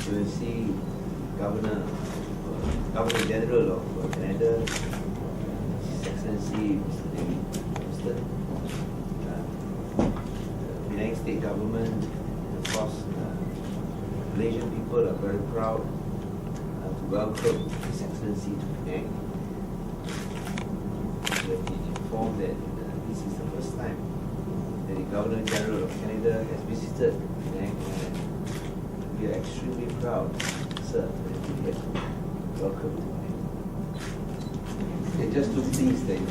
You will see Governor General of Canada, His Excellency Mr. David Johnston, the United States government, and of course, Malaysian people are very proud to welcome His Excellency to Penang. We have been informed that this is the first time that the Governor General of Canada has visited Penang, and we are extremely proud, sir, that you get welcome to Penang. They're just too pleased that you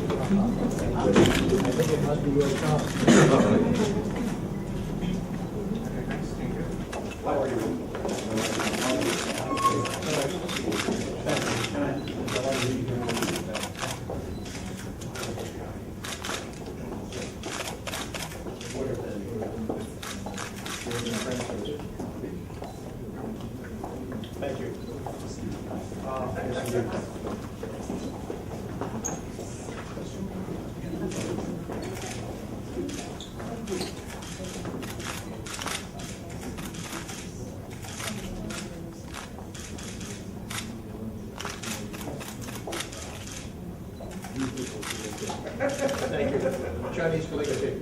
I think it must be your job. Thank you. Thank you. Chinese calligraphy.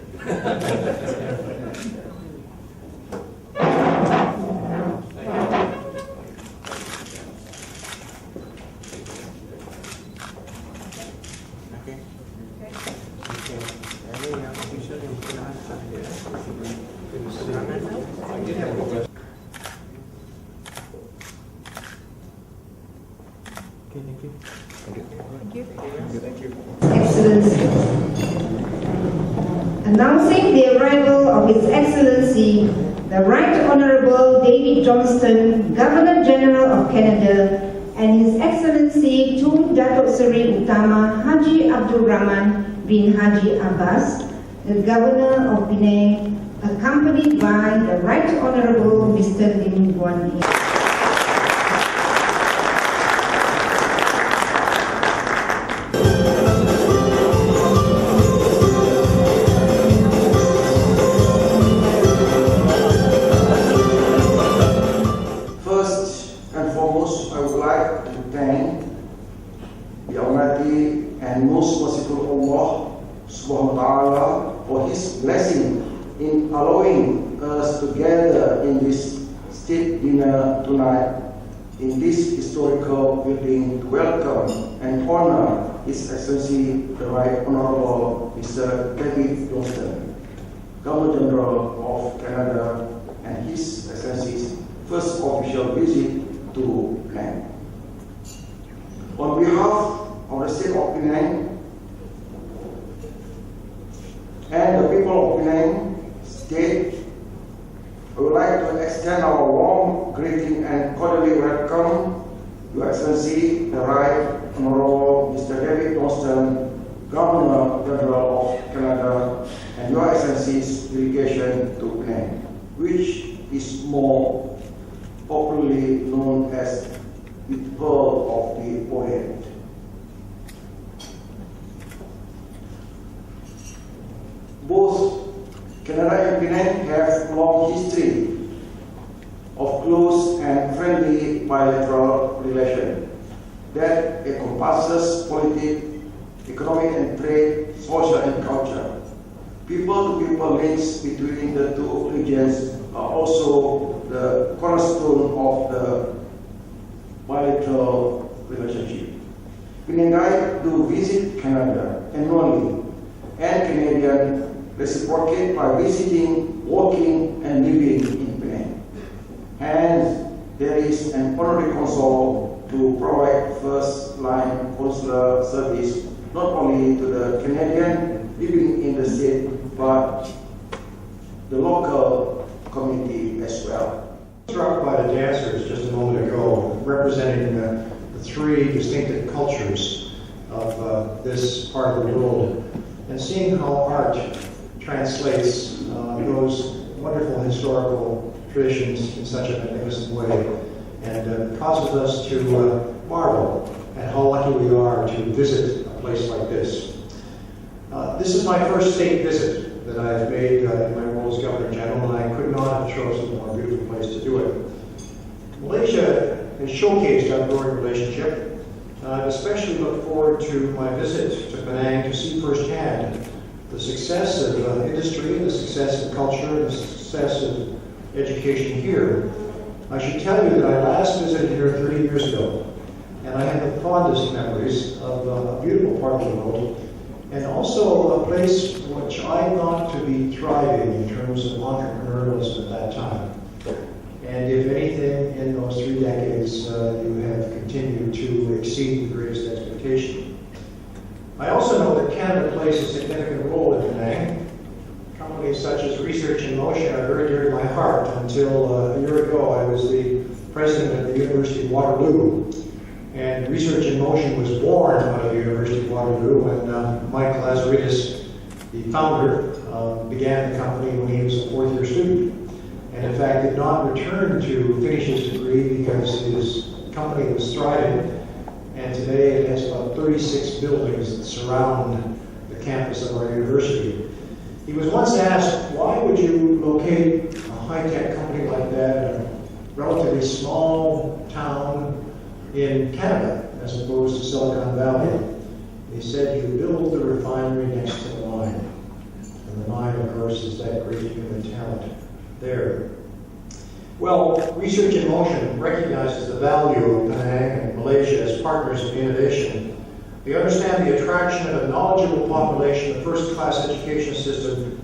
Excellency. Announcing the arrival of His Excellency, the Right Honourable David Johnston, Governor General of Canada, and His Excellency Tun Datuk Seri Utama Haji Abdul Rahman bin Haji Abbas, the Governor of Penang, accompanied by the Right Honourable Mr. Lim Guan Eng. And most merciful Allah Subhanahu wa Ta'ala for His blessing in allowing us to gather in this state dinner tonight in this historical building to welcome and honor His Excellency the Right Honourable Mr. David Johnston, Governor General of Canada, and His Excellency's first official visit to Penang. On behalf of the state of Penang and the people of Penang State, I would like to extend our warm greeting and cordially welcome Your Excellency, the Right Honourable Mr. David Johnston, Governor General of Canada, and Your Excellency's delegation to Penang, which is more popularly known as the Pearl of the Orient. Both Canada and Penang have long history of close and friendly bilateral relations that encompasses politics, economic and trade, social and culture. People-to-people links between the two regions are also the cornerstone of the bilateral relationship. Penang do visit Canada annually, and Canadians reciprocate by visiting, working, and living in Penang. Hence, there is an honorary consul to provide first-line consular service not only to the Canadian living in the state, but the local community as well. Struck by the dancers just a moment ago, representing the three distinctive cultures of this part of the world, and seeing how art translates those wonderful historical traditions in such a magnificent way, and causes us to marvel at how lucky we are to visit a place like this. This is my first state visit that I've made in my role as Governor General, and I could not have chosen a more beautiful place to do it. Malaysia has showcased our growing relationship, and I especially look forward to my visit to Penang to see firsthand the success of industry, the success of culture, the success of education here. I should tell you that I last visited here 30 years ago, and I have the fondest memories of a beautiful part of the world, and also a place which I thought to be thriving in terms of entrepreneurialism at that time. And if anything, in those 3 decades, you have continued to exceed the greatest expectation. I also know that Canada plays a significant role in Penang. Companies such as Research in Motion are very dear to my heart. Until a year ago, I was the president of the University of Waterloo. And Research in Motion was born out of the University of Waterloo when Mike Lazaridis, the founder, began the company when he was a 4th-year student. And in fact did not return to finish his degree because his company was thriving. And today it has about 36 buildings that surround the campus of our university. He was once asked, why would you locate a high-tech company like that in a relatively small town in Canada, as opposed to Silicon Valley? He said, you build the refinery next to the mine. And the mine, of course, is that great human talent there. Well, Research in Motion recognizes the value of Penang and Malaysia as partners in innovation. They understand the attraction of a knowledgeable population, a first-class education system,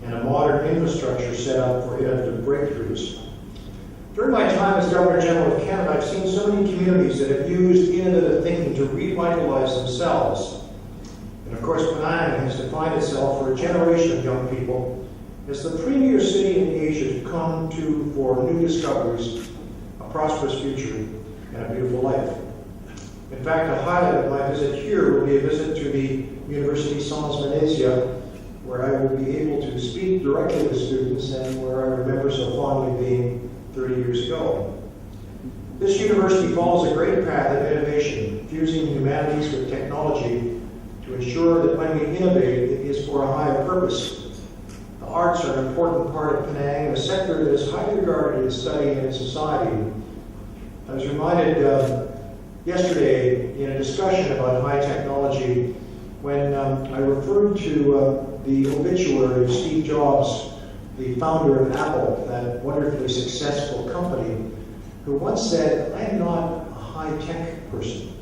and a modern infrastructure set up for innovative breakthroughs. During my time as Governor General of Canada, I've seen so many communities that have used innovative thinking to revitalize themselves. And of course, Penang has defined itself for a generation of young people as the premier city in Asia to come to for new discoveries, a prosperous future, and a beautiful life. In fact, a highlight of my visit here will be a visit to the University Sans Venezia, where I will be able to speak directly with students and where I remember so fondly being 30 years ago. This university follows a great path of innovation, fusing humanities with technology to ensure that when we innovate, it is for a higher purpose. The arts are an important part of Penang, a sector that is highly regarded in study and in society. I was reminded yesterday in a discussion about high technology when I referred to the obituary of Steve Jobs, the founder of Apple, that wonderfully successful company, who once said, I am not a high-tech person.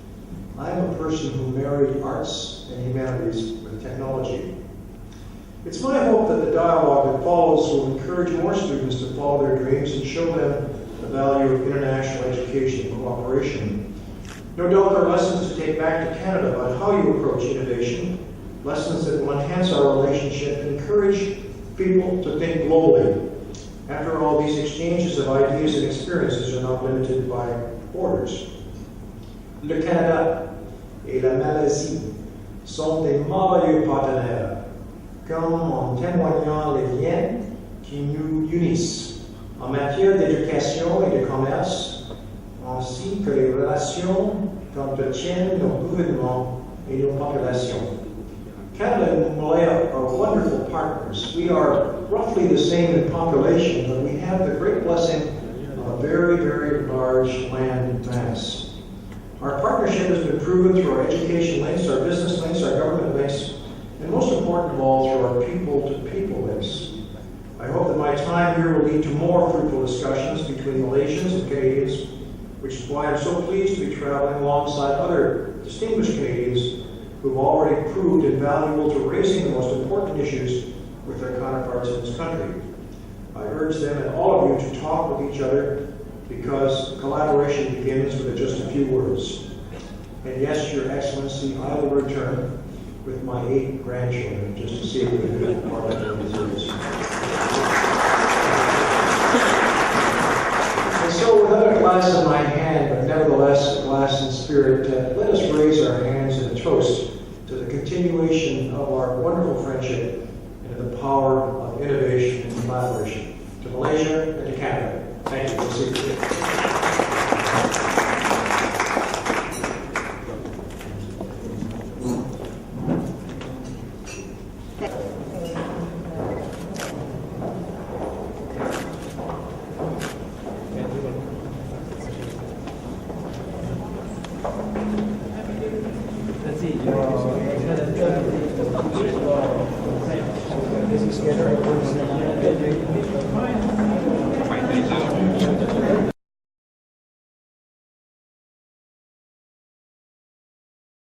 I am a person who married arts and humanities with technology. It's my hope that the dialogue that follows will encourage more students to follow their dreams and show them the value of international education and cooperation. No doubt there are lessons to take back to Canada about how you approach innovation, lessons that will enhance our relationship and encourage people to think globally. After all, these exchanges of ideas and experiences are not limited by borders. Le Canada et la Malaisie sont des merveilleux partenaires, comme en témoignant les liens qui nous unissent en matière d'éducation et de commerce, ainsi que les relations qu'entretiennent nos gouvernements et nos populations. Canada and Malaya are wonderful partners. We are roughly the same in population, but we have the great blessing of a very, very large land mass. Our partnership has been proven through our education links, our business links, our government links, and most important of all, through our people-to-people links. I hope that my time here will lead to more fruitful discussions between Malaysians and Canadians which is why I'm so pleased to be traveling alongside other distinguished Canadians who have already proved invaluable to raising the most important issues with their counterparts in this country. I urge them and all of you to talk with each other because collaboration begins with just a few words. And yes, Your Excellency, I will return with my 8 grandchildren just to see if we can do parliamentary reserves. And so with another glass in my hand, but nevertheless a glass in spirit, let us raise our hands in a toast to the continuation of our wonderful friendship and to the power of innovation and collaboration. To Malaysia and to Canada. Thank you. We'll see you.